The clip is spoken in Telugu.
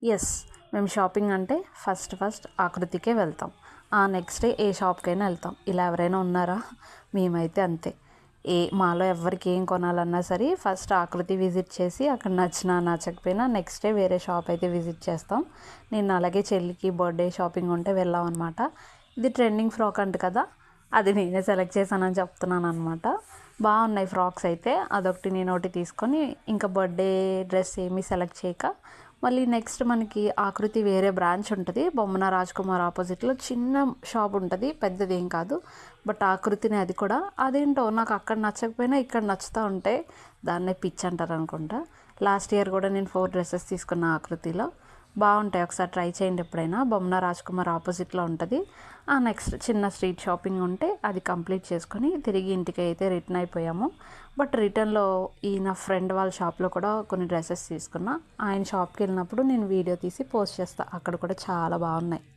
యెస్. మేము షాపింగ్ అంటే ఫస్ట్ ఆకృతికే వెళ్తాం. నెక్స్ట్ డే ఏ షాప్‌కైనా వెళ్తాం. ఇలా ఎవరైనా ఉన్నారా? మేమైతే అంతే. మాలో ఎవ్వరికి ఏం కొనాలన్నా సరే ఫస్ట్ ఆకృతి విజిట్ చేసి అక్కడ నచ్చినా నచ్చకపోయినా నెక్స్ట్ డే వేరే షాప్ అయితే విజిట్ చేస్తాం. నేను అలాగే చెల్లికి బర్త్డే షాపింగ్ ఉంటే వెళ్ళామన్నమాట. ఇది ట్రెండింగ్ ఫ్రాక్ అంట కదా! అది నేనే సెలెక్ట్ చేశానని చెప్తున్నానన్నమాట. బాగున్నాయి ఫ్రాక్స్ అయితే. అదొకటి నేనొకటి తీసుకొని ఇంకా బర్త్డే డ్రెస్ ఏమీ సెలెక్ట్ చేయక మళ్ళీ నెక్స్ట్ మనకి ఆకృతి వేరే బ్రాంచ్ ఉంటుంది. బొమ్మన రాజ్కుమార్ ఆపోజిట్లో చిన్న షాప్ ఉంటుంది, పెద్దది ఏం కాదు. బట్ ఆకృతిని అది కూడా అదేంటో నాకు అక్కడ నచ్చకపోయినా ఇక్కడ నచ్చుతూ ఉంటాయి. దాన్నే పిచ్ అంటారు అనుకుంటా. లాస్ట్ ఇయర్ కూడా నేను 4 డ్రెస్సెస్ తీసుకున్న ఆకృతిలో. బాగుంటాయి, ఒకసారి ట్రై చేయండి ఎప్పుడైనా. బొమ్మన రాజ్కుమార్ ఆపోజిట్లో ఉంటుంది. నెక్స్ట్ చిన్న స్ట్రీట్ షాపింగ్ ఉంటే అది కంప్లీట్ చేసుకొని తిరిగి ఇంటికి అయితే రిటర్న్ అయిపోయాము. బట్ రిటర్న్లో నా ఫ్రెండ్ వాళ్ళ షాప్లో కూడా కొన్ని డ్రెస్సెస్ తీసుకున్నా. ఆయన షాప్కి వెళ్ళినప్పుడు నేను వీడియో తీసి పోస్ట్ చేస్తాను. అక్కడ కూడా చాలా బాగున్నాయి.